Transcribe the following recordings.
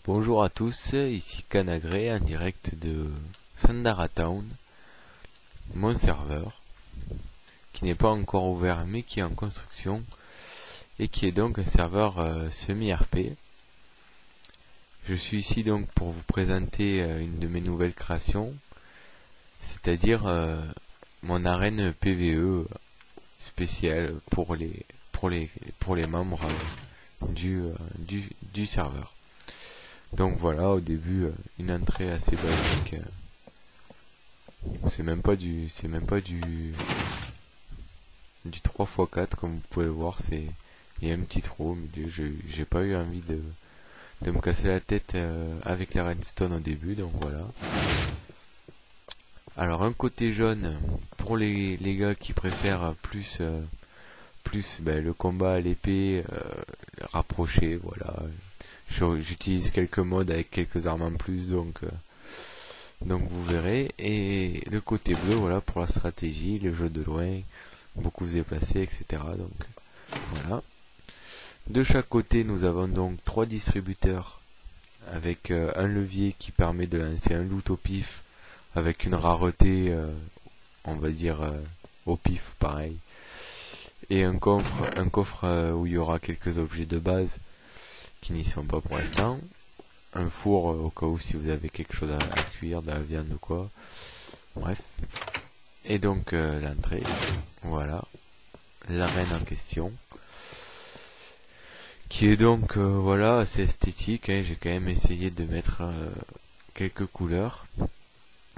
Bonjour à tous, ici Canagré en direct de Sandara Town, mon serveur, qui n'est pas encore ouvert mais qui est en construction et qui est donc un serveur semi-RP. Je suis ici donc pour vous présenter une de mes nouvelles créations, c'est-à-dire mon arène PvE spéciale pour les membres du serveur. Donc voilà, au début une entrée assez basique. C'est même pas du 3x4 comme vous pouvez le voir, il y a un petit trou au milieu. J'ai pas eu envie de me casser la tête avec la redstone au début, donc voilà. Alors un côté jaune pour les gars qui préfèrent plus le combat à l'épée rapproché, voilà. J'utilise quelques modes avec quelques armes en plus, donc vous verrez. Et le côté bleu, voilà, pour la stratégie, les jeux de loin, beaucoup se déplacer, etc. Donc voilà. De chaque côté, nous avons donc 3 distributeurs avec un levier qui permet de lancer un loot au pif avec une rareté, on va dire au pif, pareil. Et un coffre où il y aura quelques objets de base qui n'y sont pas pour l'instant. Un four au cas où si vous avez quelque chose à cuire, de la viande ou quoi. Bref. Et donc l'entrée. Voilà. L'arène en question. Qui est donc voilà, assez esthétique. Hein. J'ai quand même essayé de mettre quelques couleurs.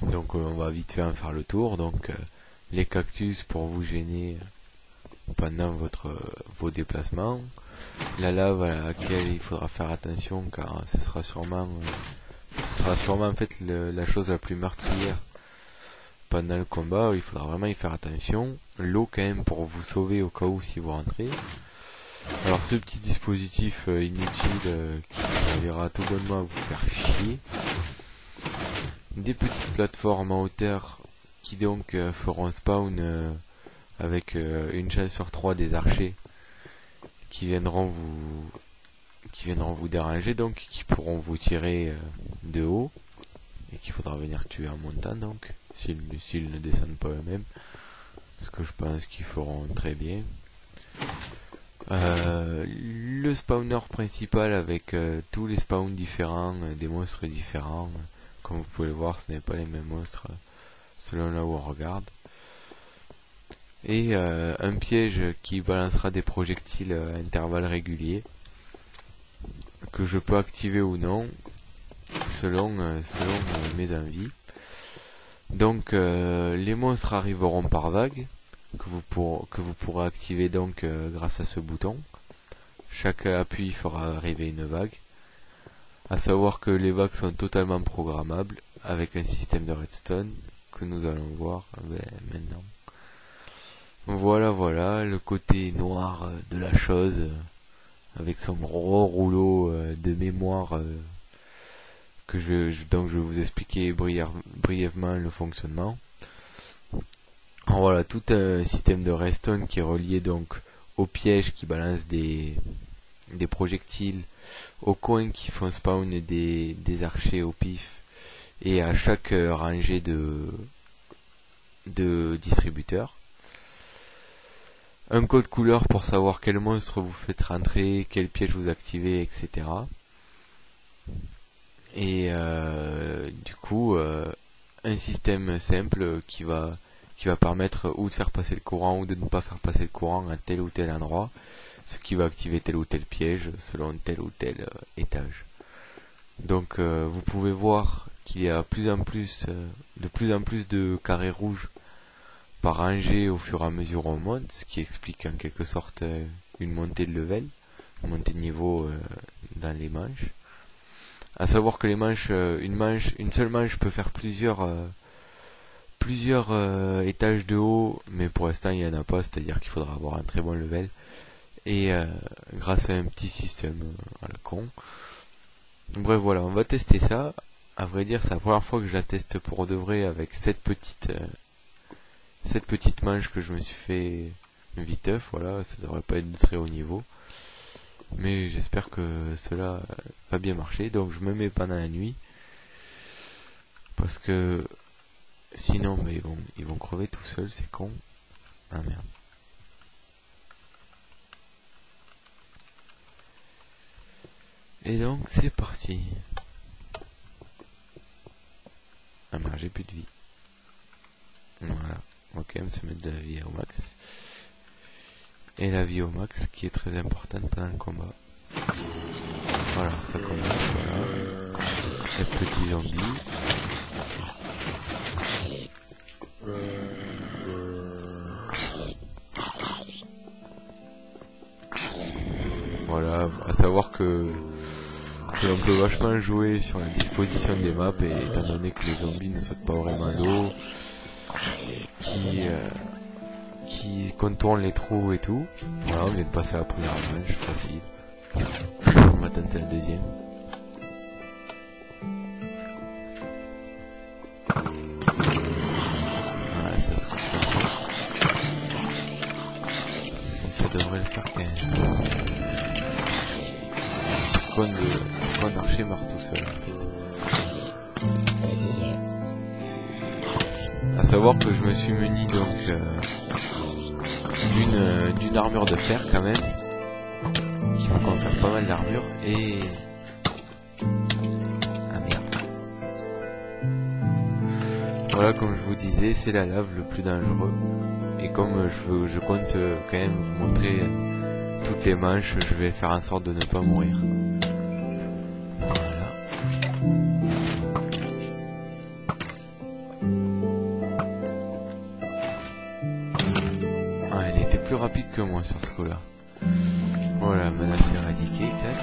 Donc on va vite fait en faire le tour. Donc les cactus pour vous gêner pendant vos déplacements. La lave à laquelle il faudra faire attention car ce sera sûrement en fait la chose la plus meurtrière pendant le combat. Il faudra vraiment y faire attention. L'eau quand même pour vous sauver au cas où si vous rentrez. Alors ce petit dispositif inutile qui servira tout bonnement à vous faire chier. Des petites plateformes en hauteur qui donc feront spawn avec une chance sur 3 des archers qui viendront vous déranger, donc qui pourront vous tirer de haut et qu'il faudra venir tuer en montant, donc s'ils ne descendent pas eux-mêmes, ce que je pense qu'ils feront très bien. Le spawner principal avec tous les spawns différents, des monstres différents, comme vous pouvez le voir, ce n'est pas les mêmes monstres selon là où on regarde. Et un piège qui balancera des projectiles à intervalles réguliers que je peux activer ou non selon mes envies. Donc les monstres arriveront par vague que vous pourrez activer donc grâce à ce bouton. Chaque appui fera arriver une vague. À savoir que les vagues sont totalement programmables avec un système de redstone que nous allons voir maintenant. Voilà, le côté noir de la chose, avec son gros rouleau de mémoire, donc je vais vous expliquer brièvement le fonctionnement. Alors voilà, tout un système de redstone qui est relié donc au piège qui balance des projectiles, aux coins qui font spawn des archers au pif, et à chaque rangée de distributeurs. Un code couleur pour savoir quel monstre vous faites rentrer, quel piège vous activez, etc. Et du coup, un système simple qui va permettre ou de faire passer le courant ou de ne pas faire passer le courant à tel ou tel endroit, ce qui va activer tel ou tel piège selon tel ou tel étage. Donc vous pouvez voir qu'il y a de plus en plus de carrés rouges par rangée au fur et à mesure où on monte, ce qui explique en quelque sorte une montée de level, une montée de niveau dans les manches. À savoir que les manches, une seule manche peut faire plusieurs étages de haut, mais pour l'instant il n'y en a pas, c'est-à-dire qu'il faudra avoir un très bon level. Et grâce à un petit système à la con. Bref voilà, on va tester ça. À vrai dire, c'est la première fois que je la teste pour de vrai avec cette petite manche que je me suis fait viteuf, voilà, ça devrait pas être de très haut niveau. Mais j'espère que cela va bien marcher. Donc je me mets pendant la nuit. Parce que sinon ils vont crever tout seuls, c'est con. Ah merde. Et donc c'est parti. Ah merde, j'ai plus de vie. Voilà. On va quand même se mettre de la vie au max. Et la vie au max qui est très importante pendant le combat. Voilà, ça commence, voilà. Les petits zombies. Voilà, à savoir que on peut vachement jouer sur la disposition des maps, et étant donné que les zombies ne sautent pas vraiment d'eau, qui contournent les trous et tout. Voilà, on vient de passer à la première manche, facile. On va tenter la deuxième. Voilà, ça se coupe, ça. Ça devrait le faire quand même. Mon archer meurt tout seul en fait. À savoir que je me suis muni donc d'une armure de fer quand même, qui me confère pas mal d'armure, et ah merde. Voilà, comme je vous disais, c'est la lave le plus dangereux, et comme je compte quand même vous montrer toutes les manches, je vais faire en sorte de ne pas mourir. Plus rapide que moi sur ce coup-là. Voilà, menace éradiquée, clac.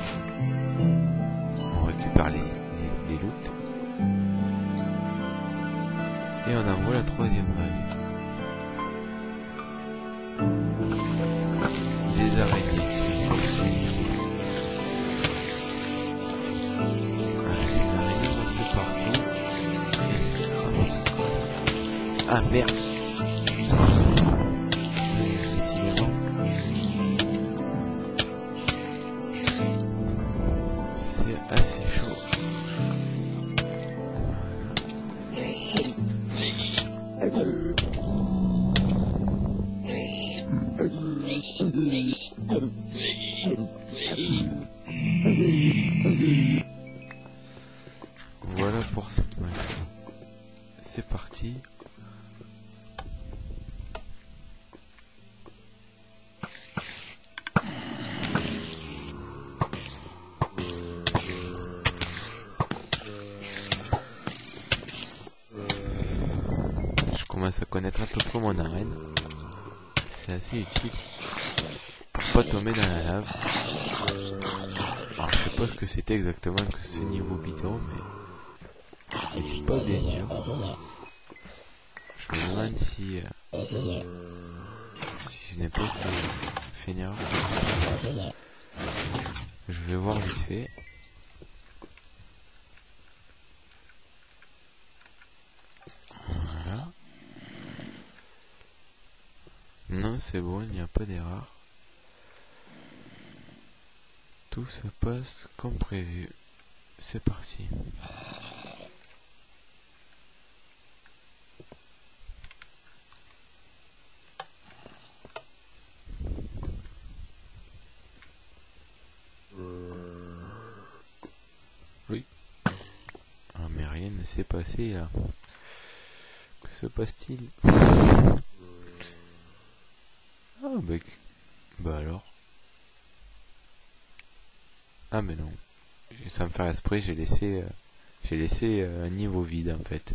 On récupère les loots. Et on envoie la troisième vague. Des araignées. Des araignées un peu partout. Ah merde. Voilà pour cette match. C'est parti. Je commence à connaître à peu près mon arène. C'est assez utile pour pas tomber dans la lave. Alors je sais pas ce que c'était exactement que ce niveau bidon, mais c'est pas bien dur. Je me demande si je n'ai pas fait une erreur. Je vais voir vite fait. Voilà. Non, c'est bon, il n'y a pas d'erreur. Tout se passe comme prévu. C'est parti. Oui. Ah mais rien ne s'est passé là. Que se passe-t-il? Ah bah alors. Ah mais non. Sans me faire esprit, j'ai laissé un niveau vide en fait.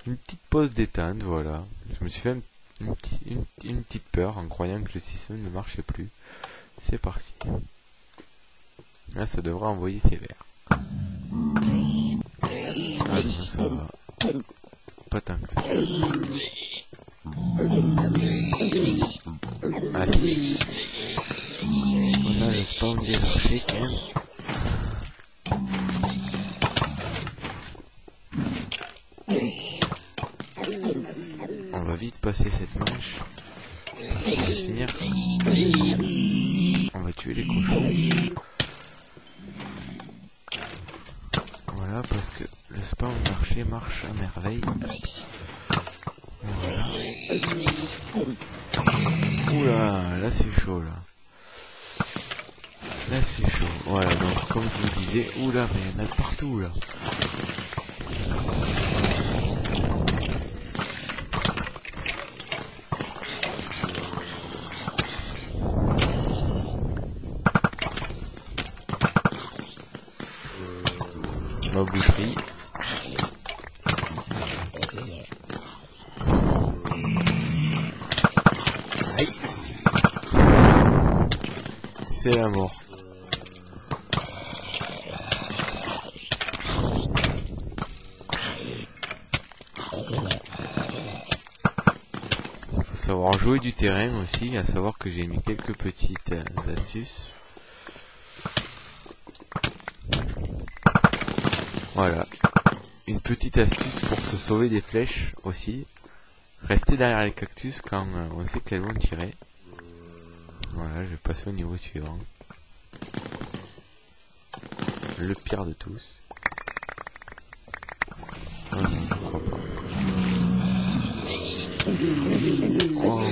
Une petite pause détente, voilà. Je me suis fait une petite peur en croyant que le système ne marchait plus. C'est parti. Là, ça devrait envoyer sévère. Ah non, ça va. Pas tant que ça. Ah si. On a le spawn des archers quand même. On va vite passer cette manche. On va finir. On va tuer les cochons. Voilà, parce que le spawn d'archer marche à merveille. Voilà. Oula, là c'est chaud là. Là c'est chaud. Voilà, donc comme je vous disais, oula, mais il y en a partout là. Ma boucherie. Aïe. C'est la mort. Faut savoir jouer du terrain aussi, à savoir que j'ai mis quelques petites astuces. Voilà, une petite astuce pour se sauver des flèches aussi. Rester derrière les cactus quand on sait qu'elles vont tirer. Voilà, je vais passer au niveau suivant. Le pire de tous. Oh, pourquoi pas. Oh.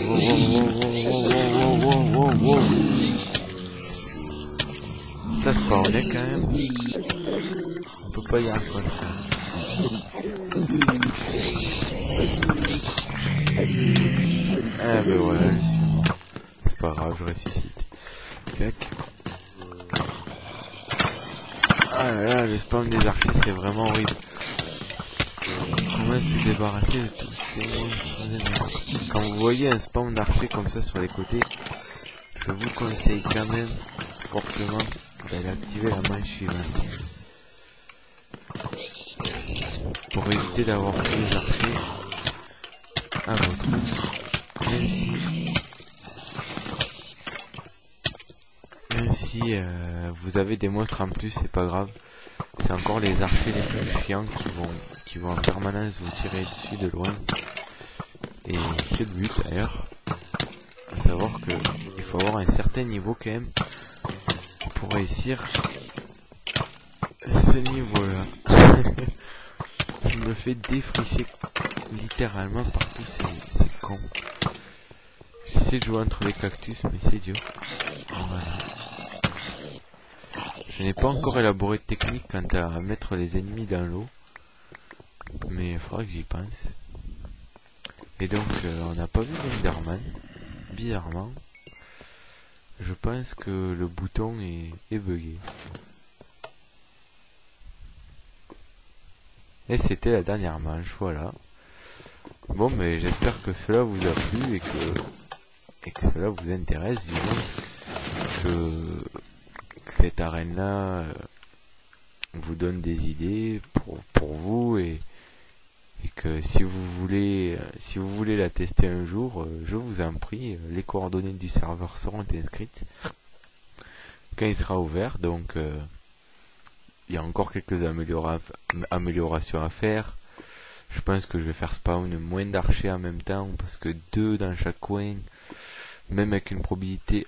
Ça spawnait quand même. On peut pas y arriver comme ça. Ah ben voilà, je suis mort. C'est pas grave, je ressuscite. Tac. Ah là là, le spawn des archers c'est vraiment horrible. Comment se débarrasser de tous ces... Quand vous voyez un spawn d'archers comme ça sur les côtés, je vous conseille quand même fortement d'aller activer la manche suivante. Pour éviter d'avoir tous les archers à vos trousses, même si vous avez des monstres en plus, c'est pas grave, c'est encore les archers les plus chiants qui vont en permanence vous tirer dessus de loin, et c'est le but d'ailleurs, à savoir que il faut avoir un certain niveau quand même pour réussir ce niveau là. Je me fais défricher littéralement par tous ces cons. J'essaie de jouer entre les cactus, mais c'est dur. Voilà. Je n'ai pas encore élaboré de technique quant à mettre les ennemis dans l'eau, mais il faudra que j'y pense. Et donc, on n'a pas vu l'Enderman. Bizarrement, je pense que le bouton est bugué. Et c'était la dernière manche, voilà. Bon, mais j'espère que cela vous a plu et que cela vous intéresse, du moins que cette arène-là vous donne des idées pour vous et que si vous voulez la tester un jour, je vous en prie, les coordonnées du serveur seront inscrites quand il sera ouvert, donc il y a encore quelques améliorations à faire. Je pense que je vais faire spawn moins d'archers en même temps, parce que 2 dans chaque coin, même avec une probabilité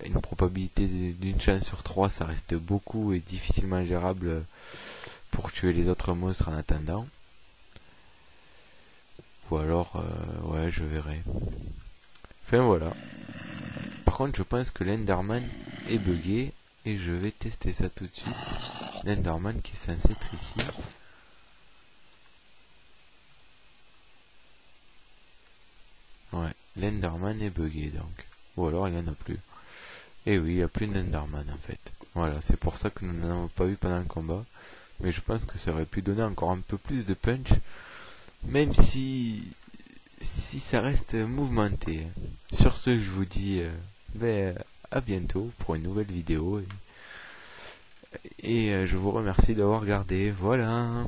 d'une chance sur 3, ça reste beaucoup et difficilement gérable pour tuer les autres monstres en attendant. Ou alors, ouais, je verrai. Enfin voilà. Par contre, je pense que l'Enderman est bugué, et je vais tester ça tout de suite. L'Enderman qui est censé être ici. Ouais, l'Enderman est bugué donc. Ou alors il n'y en a plus. Et oui, il n'y a plus d'Enderman en fait. Voilà, c'est pour ça que nous n'en avons pas vu pendant le combat. Mais je pense que ça aurait pu donner encore un peu plus de punch. Même si ça reste mouvementé. Sur ce, je vous dis à bientôt pour une nouvelle vidéo. Et je vous remercie d'avoir regardé. Voilà.